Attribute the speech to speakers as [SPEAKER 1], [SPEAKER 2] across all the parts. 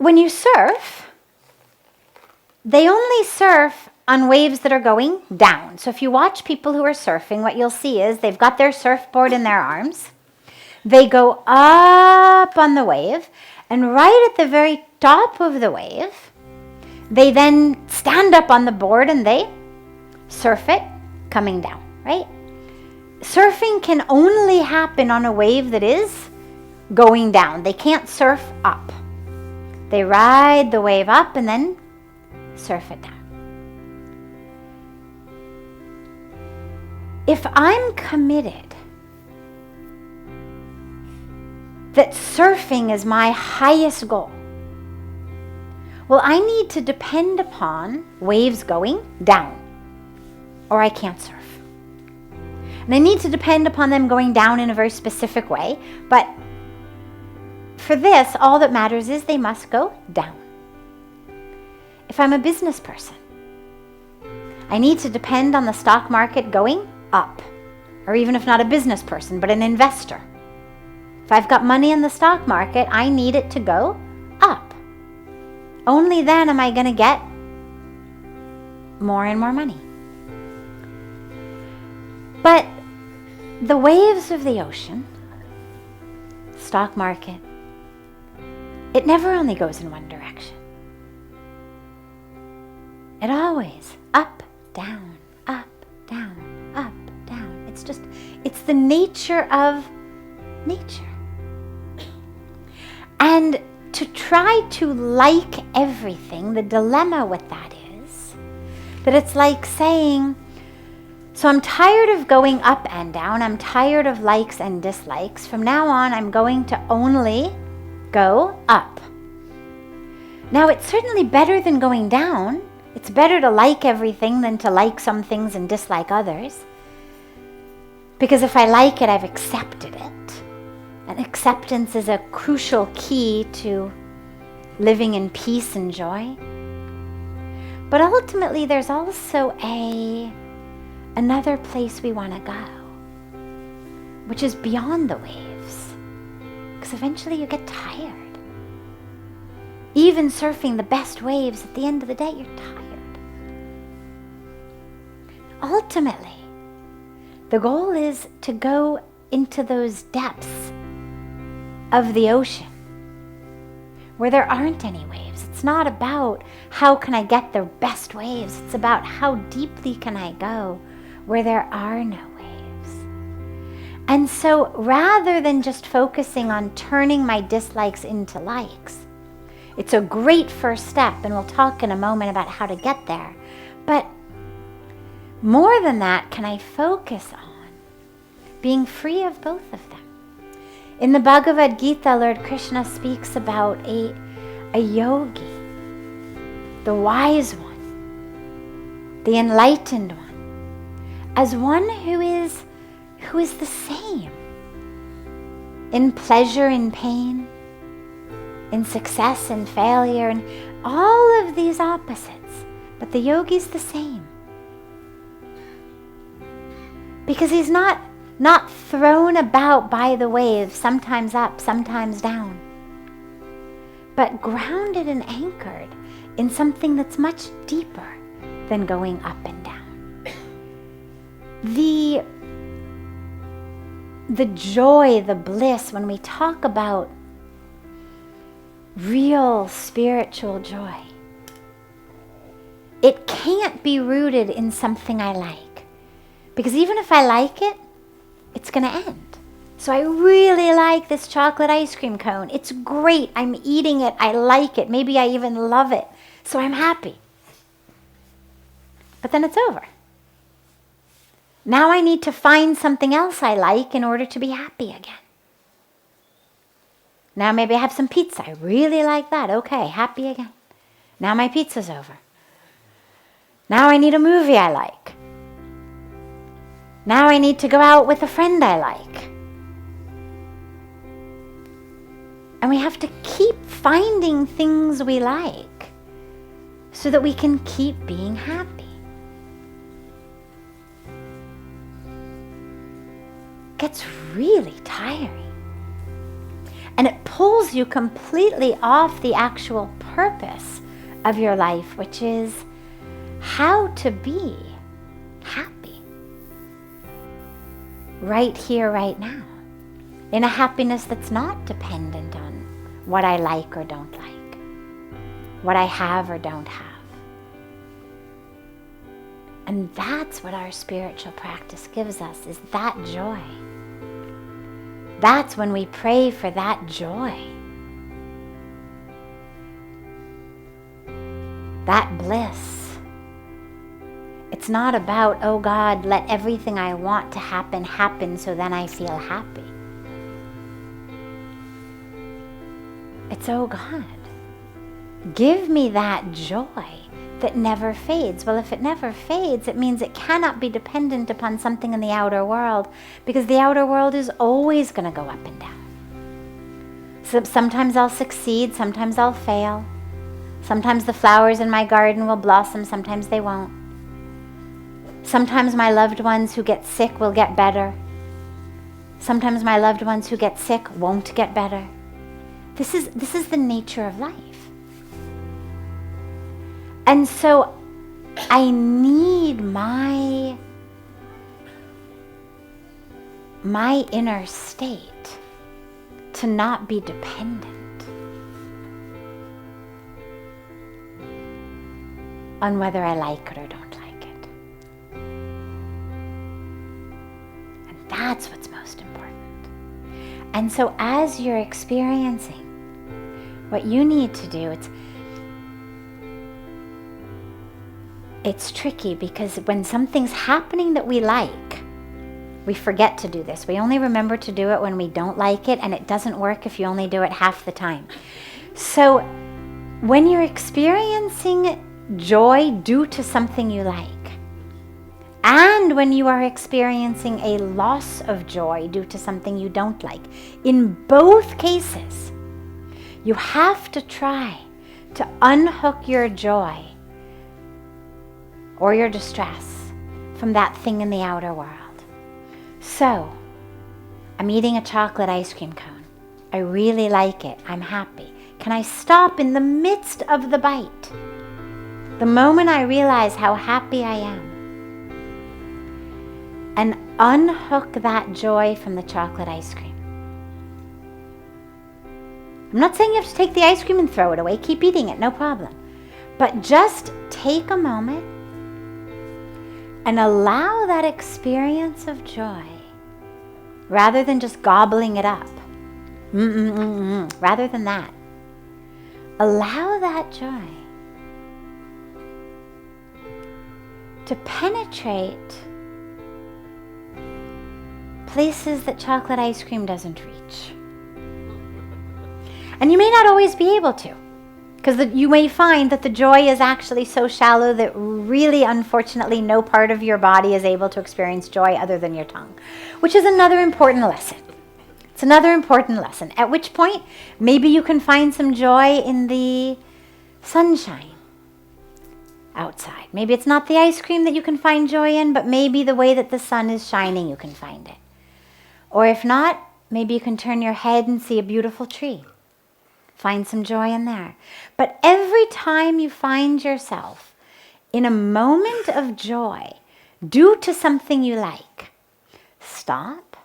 [SPEAKER 1] when you surf, they only surf on waves that are going down. So if you watch people who are surfing, what you'll see is they've got their surfboard in their arms. They go up on the wave, and right at the very top of the wave, they then stand up on the board and they surf it coming down, right? Surfing can only happen on a wave that is going down. They can't surf up. They ride the wave up and then surf it down. If I'm committed that surfing is my highest goal, well, I need to depend upon waves going down, or I can't surf. And I need to depend upon them going down in a very specific way, but for this, all that matters is they must go down. If I'm a business person, I need to depend on the stock market going up, or even if not a business person, but an investor. If I've got money in the stock market, I need it to go up. Only then am I going to get more and more money. But the waves of the ocean, stock market, it never only goes in one direction. It always up, down, up, down, up, down. It's the nature of nature. And to try to like everything, the dilemma with that is that it's like saying, so I'm tired of going up and down. I'm tired of likes and dislikes. From now on, I'm going to only go up. Now, it's certainly better than going down. It's better to like everything than to like some things and dislike others. Because if I like it, I've accepted it. And acceptance is a crucial key to living in peace and joy. But ultimately, there's also another place we want to go, which is beyond the waves. Because eventually you get tired. Even surfing the best waves, at the end of the day, you're tired. Ultimately, the goal is to go into those depths of the ocean where there aren't any waves. It's not about how can I get the best waves. It's about how deeply can I go where there are no waves. And so rather than just focusing on turning my dislikes into likes, it's a great first step, and we'll talk in a moment about how to get there. But more than that, can I focus on being free of both of them? In the Bhagavad Gita, Lord Krishna speaks about a yogi, the wise one, the enlightened one, as one who is the same in pleasure and pain, in success and failure, and all of these opposites. But the yogi's the same. Because he's not thrown about by the waves, sometimes up, sometimes down, but grounded and anchored in something that's much deeper than going up and down. The joy, the bliss, when we talk about real spiritual joy, it can't be rooted in something I like. Because even if I like it, it's going to end. So I really like this chocolate ice cream cone. It's great. I'm eating it. I like it. Maybe I even love it. So I'm happy. But then it's over. Now I need to find something else I like in order to be happy again. Now maybe I have some pizza. I really like that. Okay, happy again. Now my pizza's over. Now I need a movie I like. Now I need to go out with a friend I like. And we have to keep finding things we like so that we can keep being happy. It gets really tiring. And it pulls you completely off the actual purpose of your life, which is how to be happy right here, right now, in a happiness that's not dependent on what I like or don't like, what I have or don't have. And that's what our spiritual practice gives us, is that joy. That's when we pray for that joy, that bliss. It's not about, oh God, let everything I want to happen, happen so then I feel happy. It's, oh God, give me that joy that never fades. Well, if it never fades, it means it cannot be dependent upon something in the outer world, because the outer world is always going to go up and down. So sometimes I'll succeed, sometimes I'll fail. Sometimes the flowers in my garden will blossom, sometimes they won't. Sometimes my loved ones who get sick will get better. Sometimes my loved ones who get sick won't get better. This is the nature of life. And so I need my inner state to not be dependent on whether I like it or don't like it. And that's what's most important. And so as you're experiencing what you need to do, it's tricky, because when something's happening that we like, we forget to do this. We only remember to do it when we don't like it, and it doesn't work if you only do it half the time. So when you're experiencing joy due to something you like, and when you are experiencing a loss of joy due to something you don't like, in both cases, you have to try to unhook your joy or your distress from that thing in the outer world. So, I'm eating a chocolate ice cream cone. I really like it. I'm happy. Can I stop in the midst of the bite? The moment I realize how happy I am, and unhook that joy from the chocolate ice cream. I'm not saying you have to take the ice cream and throw it away. Keep eating it, no problem. But just take a moment and allow that experience of joy, rather than just gobbling it up. Rather than that, allow that joy to penetrate places that chocolate ice cream doesn't reach. And you may not always be able to, because you may find that the joy is actually so shallow that really, unfortunately, no part of your body is able to experience joy other than your tongue, which is another important lesson. It's another important lesson, at which point maybe you can find some joy in the sunshine outside. Maybe it's not the ice cream that you can find joy in, but maybe the way that the sun is shining, you can find it. Or if not, maybe you can turn your head and see a beautiful tree. Find some joy in there. But every time you find yourself in a moment of joy due to something you like, stop.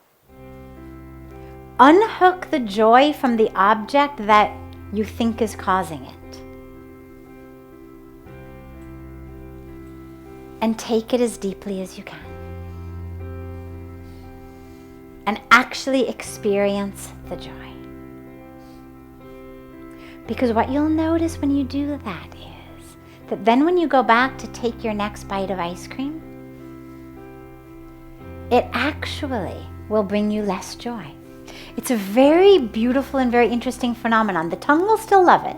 [SPEAKER 1] Unhook the joy from the object that you think is causing it. And take it as deeply as you can. And actually experience the joy. Because what you'll notice when you do that is that then when you go back to take your next bite of ice cream, it actually will bring you less joy. It's a very beautiful and very interesting phenomenon. The tongue will still love it.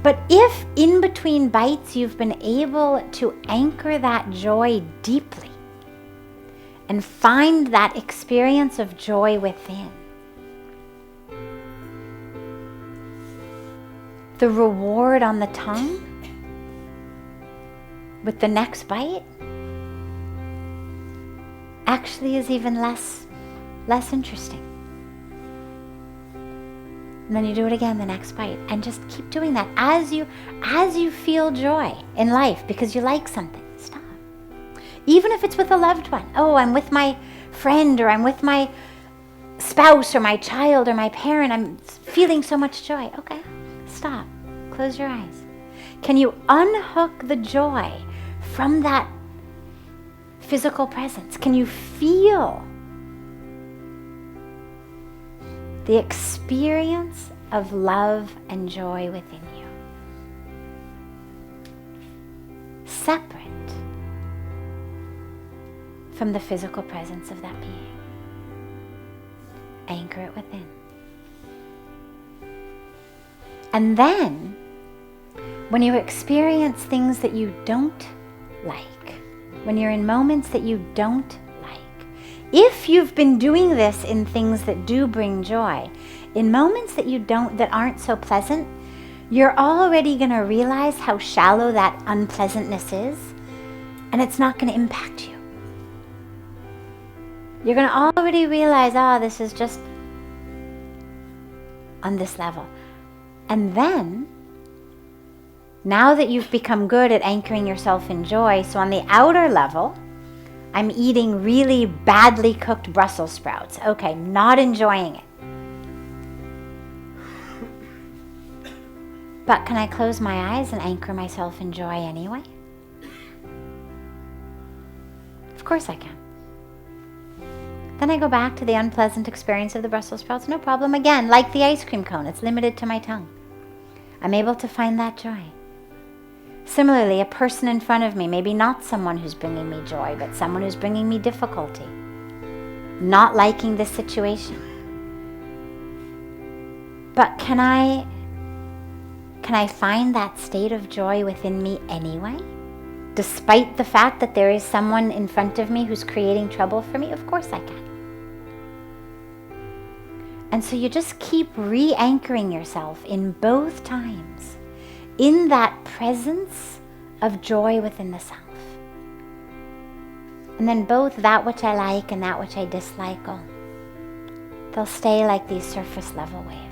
[SPEAKER 1] But if in between bites you've been able to anchor that joy deeply and find that experience of joy within, the reward on the tongue with the next bite actually is even less interesting. And then you do it again the next bite. And just keep doing that as you feel joy in life because you like something. Stop. Even if it's with a loved one. Oh, I'm with my friend, or I'm with my spouse or my child or my parent. I'm feeling so much joy. Okay, stop. Close your eyes. Can you unhook the joy from that physical presence? Can you feel the experience of love and joy within you? Separate from the physical presence of that being. Anchor it within. And then, when you experience things that you don't like, when you're in moments that you don't like, if you've been doing this in things that do bring joy, in moments that aren't so pleasant, you're already going to realize how shallow that unpleasantness is, and it's not going to impact you. You're going to already realize, this is just on this level. And then, now that you've become good at anchoring yourself in joy, so on the outer level, I'm eating really badly cooked Brussels sprouts. Okay, not enjoying it. But can I close my eyes and anchor myself in joy anyway? Of course I can. Then I go back to the unpleasant experience of the Brussels sprouts. No problem. Again, like the ice cream cone, it's limited to my tongue. I'm able to find that joy. Similarly, a person in front of me, maybe not someone who's bringing me joy, but someone who's bringing me difficulty. Not liking this situation. But can I find that state of joy within me anyway? Despite the fact that there is someone in front of me who's creating trouble for me? Of course I can. And so you just keep re-anchoring yourself in both times, in that presence of joy within the self. And then both that which I like and that which I dislike, they'll stay like these surface level waves.